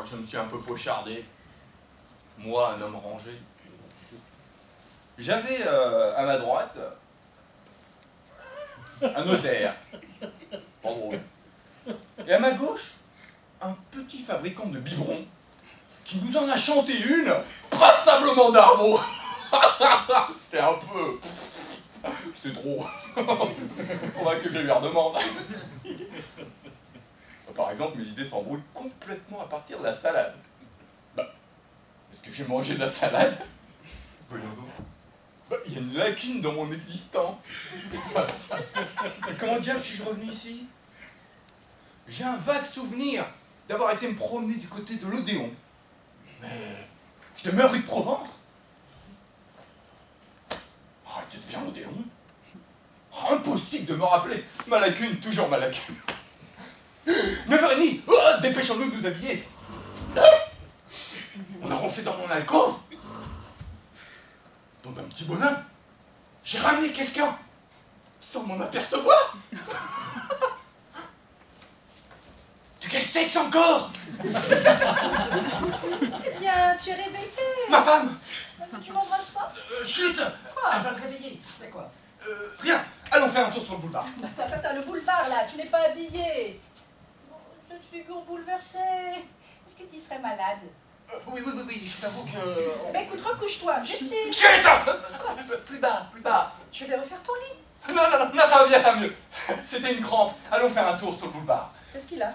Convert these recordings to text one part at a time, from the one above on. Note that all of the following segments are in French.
je me suis un peu pochardé. Moi, un homme rangé. J'avais à ma droite un notaire. Pas drôle. Et à ma gauche, un petit fabricant de biberons qui nous en a chanté une passablement d'arbre. C'était un peu... C'était trop. Faudra que je lui redemande. Par exemple, mes idées s'embrouillent complètement à partir de la salade. Bah, est-ce que j'ai mangé de la salade? Voyons donc. Bah, il y a une lacune dans mon existence. Et comment diable suis-je revenu ici? J'ai un vague souvenir d'avoir été me promener du côté de l'Odéon. Mais je demeure rue de Provence. Ah, était-ce bien l'Odéon? Ah, impossible de me rappeler. Ma lacune, toujours ma lacune. 9h30, oh, dépêchons-nous de nous habiller. On a ronflé dans mon alcôve. Donc un petit bonhomme, j'ai ramené quelqu'un sans m'en apercevoir. De quel sexe encore? Eh bien, tu es réveillé. Ma femme. Tu m'embrasses pas? Chut. Quoi? Elle va le réveiller. C'est quoi? Rien, allons faire un tour sur le boulevard. Attends, le boulevard là, tu n'es pas habillé. Cette figure bouleversée. Est-ce que tu serais malade? Oui, je t'avoue que... Eh ben écoute, recouche-toi, Justine. Chut. Plus bas. Je vais refaire ton lit. Non, ça va bien, ça va mieux. C'était une crampe. Allons faire un tour sur le boulevard. Qu'est-ce qu'il a?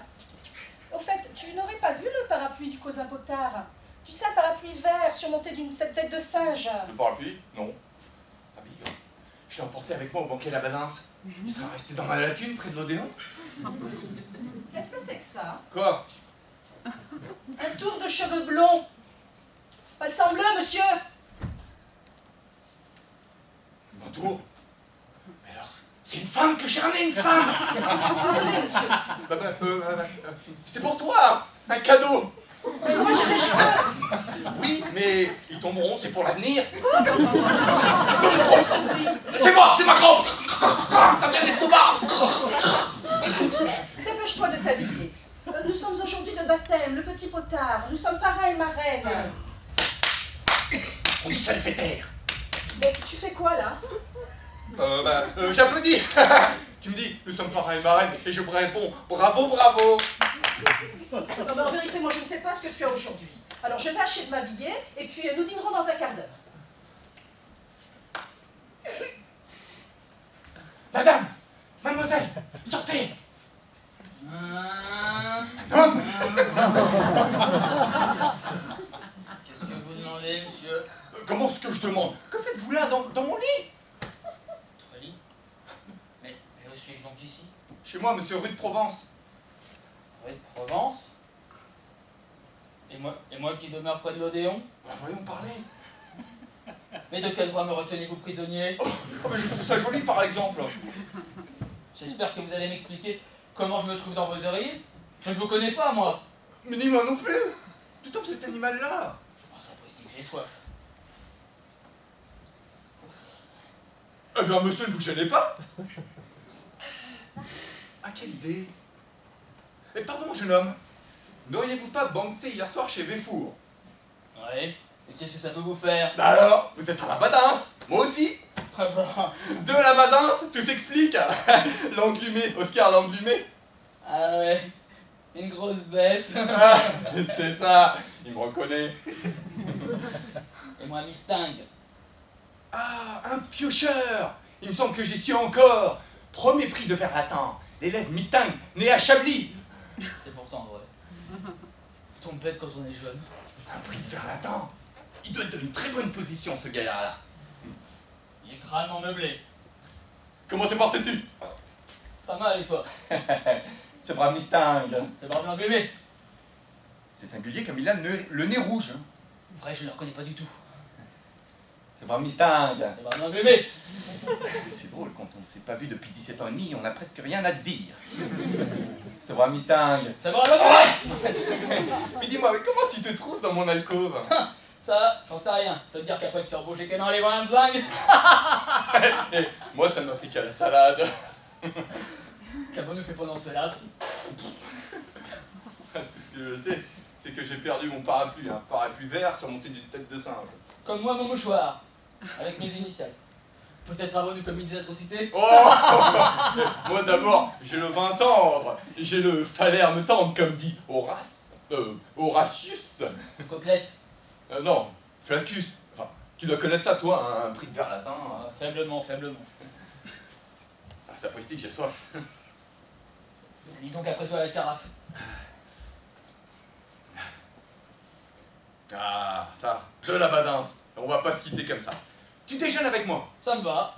Au fait, tu n'aurais pas vu le parapluie du cousin Potard? Tu sais, un parapluie vert surmonté d'une cette tête de singe. Le parapluie? Non. Ah bigre. Je l'ai emporté avec moi au banquet La Badince. Il sera resté dans ma lacune près de l'Odéon. Qu'est-ce que c'est que ça? Quoi? Un tour de cheveux blonds. Pas le sang bleu, monsieur? Un tour? Mais alors, c'est une femme que j'ai ramenée, une femme. Allez, monsieur. C'est pour toi, un cadeau. Mais moi j'ai des cheveux. Oui, mais ils tomberont, c'est pour l'avenir. C'est moi, c'est ma crampe. Ça vient de l'estomac. Dépêche-toi de t'habiller. Nous sommes aujourd'hui de baptême, le petit Potard. Nous sommes parrain et marraine. On dit que ça les fait taire. Mais tu fais quoi là? J'applaudis. Tu me dis, nous sommes parrain et marraine, et je réponds, bravo. Non, mais en vérité, moi je ne sais pas ce que tu as aujourd'hui. Alors je vais acheter de m'habiller, et puis nous dînerons dans un quart d'heure. Madame, mademoiselle, sortez. Un homme. Qu'est-ce que vous demandez, monsieur? Comment est-ce que je demande? Que faites-vous là, dans mon lit? Votre lit? Mais où suis-je donc ici? Chez moi, monsieur, rue de Provence. Rue de Provence? Et moi qui demeure près de l'Odéon? Voyons parler. Mais de quel droit me retenez-vous prisonnier? Mais je trouve ça joli, par exemple. J'espère que vous allez m'expliquer comment je me trouve dans vos oreillers. Je ne vous connais pas, moi. Mais ni moi non plus. Tout homme, cet animal-là. Oh, ça que j'ai soif. Eh bien, monsieur, ne vous gênez pas. Ah, quelle idée. Et pardon, jeune homme. N'auriez-vous pas banqueté hier soir chez Véfour? Ouais. Et qu'est-ce que ça peut vous faire? Bah alors, vous êtes à la Badince. Moi aussi. Ah bah. De la Badince, tout s'explique. L'englumé, Oscar l'englumé. Ah ouais. Une grosse bête. Ah, c'est ça. Il me reconnaît. Et moi, Mistingue. Ah, un piocheur. Il me semble que j'y suis encore. Premier prix de fer latin. L'élève Mistingue, né à Chablis. C'est pourtant vrai. On tombe bête quand on est jeune. Un prix de fer latin. Il doit être dans une très bonne position, ce gaillard-là. Il est crânement meublé. Comment te portes-tu? Pas mal, et toi? Ce brave Mistingue. C'est brave l'englumé. C'est singulier comme il a le nez rouge. Vrai, je ne le reconnais pas du tout. Ce brave Mistingue. C'est brave l'englumé. C'est drôle, quand on ne s'est pas vu depuis 17 ans et demi, on n'a presque rien à se dire. Ce brave Mistingue. C'est brave l'englumé. Mais dis-moi, mais comment tu te trouves dans mon alcôve? Ça, j'en sais rien. Je veux te dire qu'après le turbo, j'ai qu'un dans les bras un zingue. Et moi, ça ne m'applique qu'à la salade. Qu'avons-nous fait pendant ce laps? Tout ce que je sais, c'est que j'ai perdu mon parapluie, un parapluie vert surmonté d'une tête de singe. Comme moi, mon mouchoir, avec mes initiales. Peut-être avons nous commis des atrocités? Oh moi d'abord, j'ai le vin tendre, j'ai le phalerme tendre, comme dit Horace. Horatius. Coclès. Non, Flaccus. Enfin, tu dois connaître ça, toi, un prix de verre latin. Ah, faiblement, faiblement. Ah, c'est après que j'ai soif. Lis donc après toi la carafe. Ah, ça, de la badince. On va pas se quitter comme ça. Tu déjeunes avec moi. Ça me va.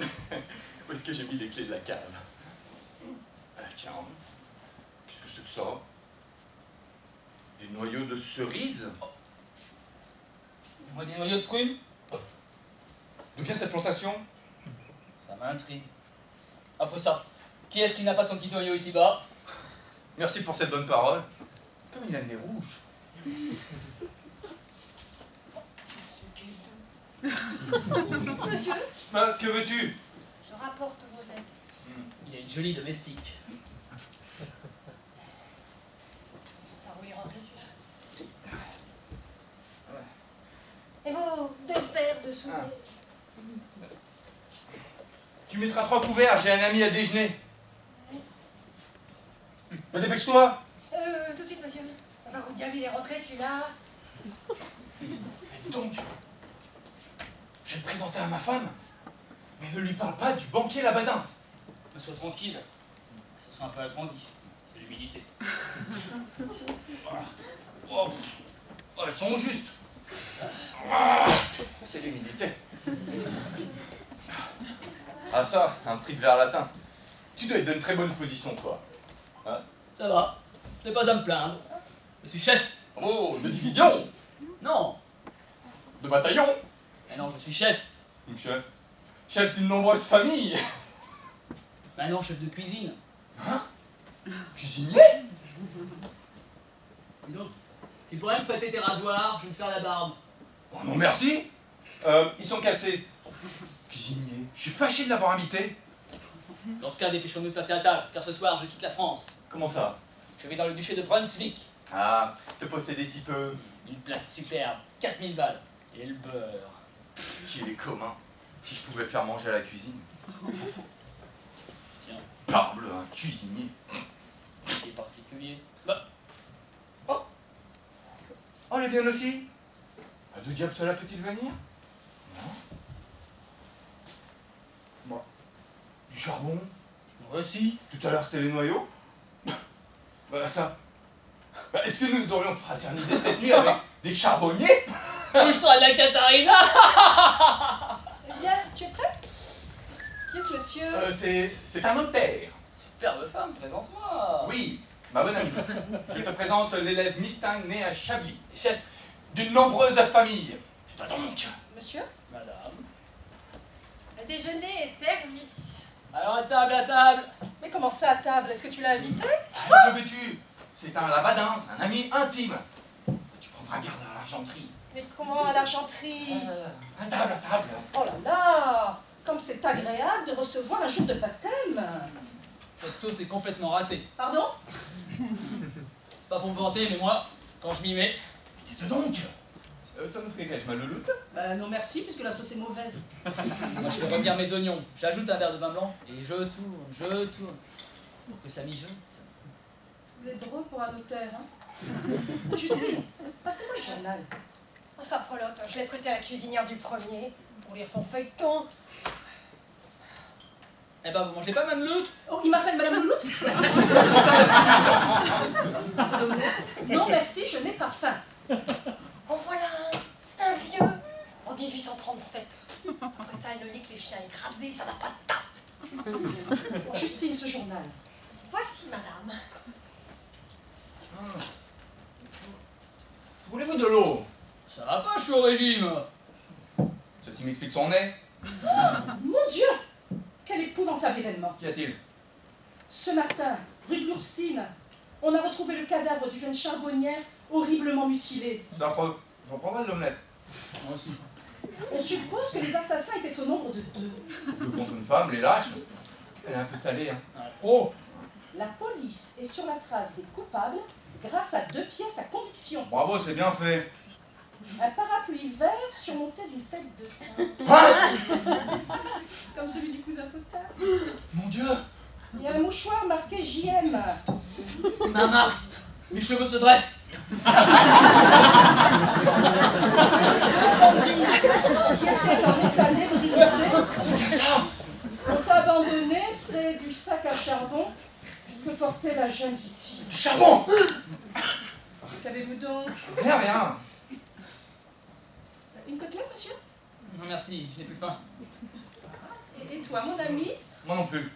Où est-ce que j'ai mis les clés de la cave? Tiens, qu'est-ce que c'est que ça? Des noyaux de cerises? Moi des noyaux de prunes. D'où vient cette plantation? Ça m'intrigue. Après ça, qui est-ce qui n'a pas son petit noyau ici-bas? Merci pour cette bonne parole. Comme il a le nez rouge. Monsieur, Que veux-tu? je rapporte vos aides. Il y a une jolie domestique. Par où il rentrait celui-là? Et vos deux paires de souliers? Tu mettras 3 couverts, j'ai un ami à déjeuner. Mais dépêche-toi. Tout de suite, monsieur. Par où diable il est rentré celui-là? Dis donc, je vais te présenter à ma femme, mais ne lui parle pas du banquier Labadince. Mais sois tranquille. Ça soit un peu agrandi. C'est l'humilité. Oh, elles sont justes. C'est l'humidité. Ah ça, un prix de verre latin. Tu dois être dans une très bonne position, toi. Hein? Ça va. T'es pas à me plaindre. Je suis chef. Oh, de division, Non. de bataillon. Mais non, je suis chef. Chef. Chef d'une nombreuse famille. Mais non, chef de cuisine. Cuisinier. Dis donc, tu pourrais me prêter tes rasoirs, je vais me faire la barbe. Oh non, merci. Ils sont cassés. Cuisinier. Je suis fâché de l'avoir invité. Dans ce cas, dépêchons-nous de passer à table, car ce soir, je quitte la France. Comment ça? Je vais dans le duché de Brunswick. Ah, te posséder si peu. Une place superbe, 4000 balles. Et le beurre. Qu'il est commun. Si je pouvais faire manger à la cuisine. Tiens, Parble, un cuisinier. qui est particulier. Bah, Oh, les bien aussi. D'où diable cela peut-il venir? Non. Moi. Du charbon. moi aussi. Tout à l'heure, c'était les noyaux. Voilà ça. Est-ce que nous aurions fraternisé cette nuit avec des charbonniers? Touche-toi de la Katharina. Eh bien, tu es prêt? Qui est ce monsieur? C'est un notaire. Superbe femme, présente-moi. Oui, ma bonne amie. Je te présente l'élève Mistang né à Chablis, Chef. d'une nombreuse famille. C'est pas donc. Monsieur? Madame. Le déjeuner est servi. Alors à table, à table. Mais comment ça à table? Est-ce que tu l'as invité? Que veux-tu? C'est un labadin, un ami intime. Tu prendras garde à l'argenterie. Mais comment à l'argenterie? À table, à table. Oh là là! Comme c'est agréable de recevoir un jour de baptême! Cette sauce est complètement ratée. Pardon? C'est pas pour me vanter, mais moi, quand je m'y mets, Dites donc. Ça nous ferait quel mal de loot? Bah non merci, puisque la sauce est mauvaise. moi je fais revenir mes oignons. J'ajoute un verre de vin blanc et je tourne. Pour que ça mijote. Vous êtes drôle pour un notaire, hein? Justine, passez-moi le journal. Oh, sa prelote, je l'ai prêté à la cuisinière du premier pour lire son feuilleton. Eh ben, vous mangez pas, Mme Lout? Oh, il m'appelle Madame Louloute? Non merci, je n'ai pas faim. En voilà un vieux, en 1837. Après ça, elle ne lit que les chiens écrasés, ça n'a pas de tact. Justine, ce journal. Voici, madame. Voulez-vous de l'eau? Ça va pas, je suis au régime. Ceci m'explique son nez. Mon Dieu! Quel épouvantable événement! Qu'y a-t-il? Ce matin, rue de l'Oursine, on a retrouvé le cadavre du jeune charbonnière horriblement mutilé. C'est affreux. J'en prendrai de l'omelette. Moi aussi. On suppose que les assassins étaient au nombre de 2. Que contre une femme, les lâches. Elle est un peu salée, hein. Un pro. La police est sur la trace des coupables grâce à 2 pièces à conviction. Bravo, c'est bien fait. Un parapluie vert surmonté d'une tête de saint. Comme celui du cousin Potard. Mon Dieu. Et un mouchoir marqué JM. Ma marque, mes cheveux se dressent. Qui était en état d'ébriété, sont abandonnés près du sac à charbon que portait la jeune victime. Du charbon. Qu'avez-vous donc? Rien, rien. Une côtelette, monsieur? Non merci, je n'ai plus faim. Et toi, mon ami? Moi non plus.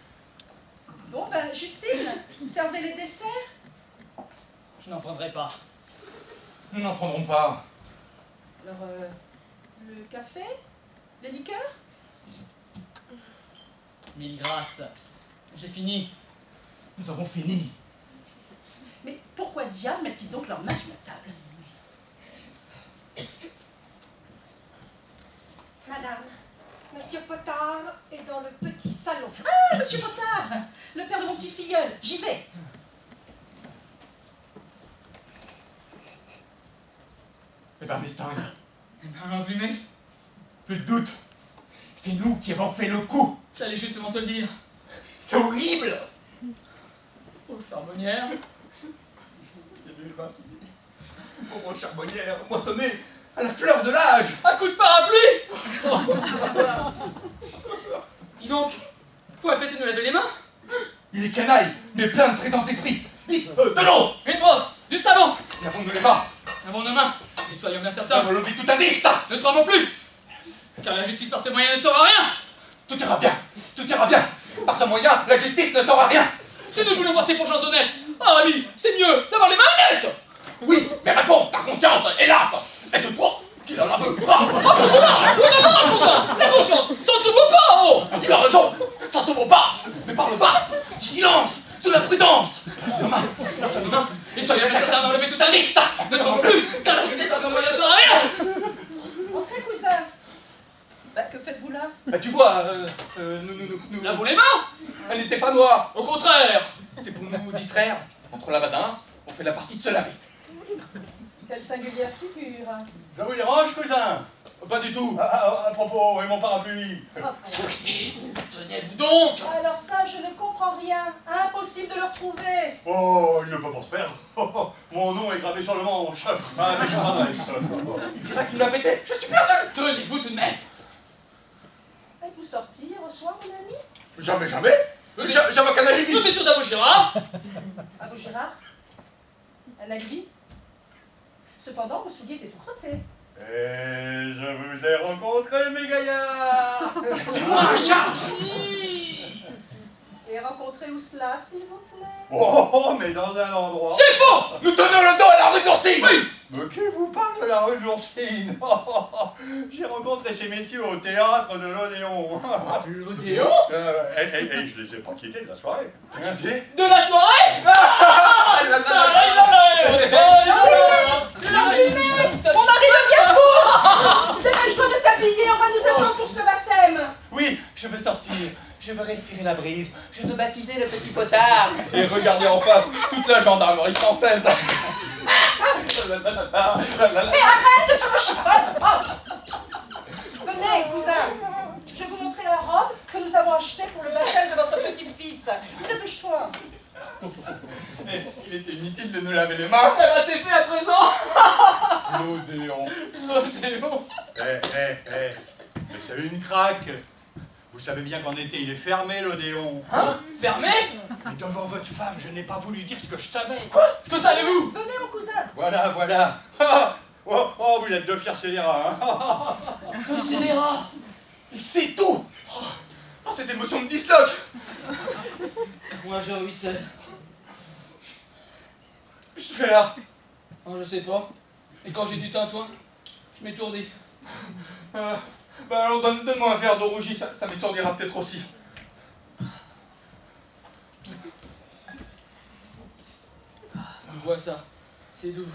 Bon, ben, Justine, servez les desserts. Je n'en prendrai pas. Nous n'en prendrons pas. Alors, le café? Les liqueurs? 1000 grâces. J'ai fini. Nous avons fini. Mais pourquoi diable mettent-ils donc leurs mains sur la table? Madame, Monsieur Potard est dans le petit salon. Ah, monsieur Potard, le père de mon petit filleul, j'y vais. Eh ben, Mestingue, Eh ben l'englumé, plus de doute. C'est nous qui avons fait le coup. j'allais justement te le dire. C'est horrible. Oh charbonnière. Pauvre charbonnière, moissonnée à la fleur de l'âge. Un coup de parapluie. Dis donc, faut répéter de nous laver les mains. Il est canaille, mais plein de présence d'esprit. Vite, de l'eau. Une brosse, du savon. Lavons-nous les mains. Lavons nos mains. Et soyons bien Ça certains, va lever tout indice. ne tremblons plus. Car la justice par ses moyens ne saura rien. Tout ira bien. Tout ira bien. Par ce moyen, la justice ne saura rien. Si nous voulons passer pour gens honnêtes, ah ami, c'est mieux d'avoir les mains nettes. Oui, mais réponds, ta conscience, hélas. Est-ce toi qui en veut? Ah pour cela, oui d'abord un cousin. La conscience, ça ne se vaut pas, oh. Il a raison, ça se vaut pas. Ne parle pas. Du silence, de la prudence. La main. Lâchez nos mains, et soyons bien certains d'enlever tout indice. Ne tremblons plus, car la justice par ses moyens ne saura rien. Entrez, cousin. Bah, que faites-vous là? Bah, tu vois, nous... Lavons les mains. Elle n'était pas noire. Au contraire. C'était pour nous distraire. Entre la badince, on fait la partie de se laver. Quelle singulière figure. Ça vous dérange, cousin? Pas du tout. À propos, et mon parapluie? Tenez-vous donc. Alors ça, je ne comprends rien. Impossible de le retrouver. Oh, il ne peut pas se perdre. Mon nom est gravé sur le manche, avec son adresse. Il dira qu'il l'a pété. Je suis perdu. Tenez-vous tout de même. Êtes-vous sorti hier au soir, mon ami? Jamais, jamais. J'avais qu'un alibi. Nous étions à Vaugirard. À vous, Gérard? Un alibi? Cependant, vos souliers étaient tout crottés. Et je vous ai rencontré, mes gaillards. C'est moi à charge. Et rencontrez où cela, s'il vous plaît? Oh, mais dans un endroit... C'est faux. Nous tenons le dos à la rue de l'Orsine. Oui. Mais qui vous parle de la rue de l'Oursine? J'ai rencontré ces messieurs au théâtre de l'Odéon. L'Odéon. Et je les ai pas quittés de la soirée. De la soirée. Mon mari devient fou! Dépêche-toi de t'habiller, on va nous attendre pour ce baptême! Oui, je veux sortir. Je veux respirer la brise. Je veux baptiser le petit potard. Et regarder en face toute la gendarmerie française. Mais arrête, tu me chiffonnes! Venez, cousin! Je vais vous montrer la robe que nous avons achetée pour le baptême de votre petit-fils. Dépêche-toi! Il était inutile de nous laver les mains. Eh ben c'est fait à présent. L'Odéon. L'Odéon. Mais c'est une craque. Vous savez bien qu'en été, il est fermé, l'Odéon. Hein? Fermé. Mais devant votre femme, je n'ai pas voulu dire ce que je savais. Que savez-vous? Venez, mon cousin! Voilà. Oh, vous êtes deux fiers scélérats, hein. Deux scélérats. Il sait tout. Oh, ces émotions me disloquent. Moi je ruisselle. Je fais là. Oh, je sais pas. Et quand j'ai du tintouin, je m'étourdis. Bah alors donne-moi un verre d'eau rougie, ça m'étourdira peut-être aussi. On voit ça. C'est doux.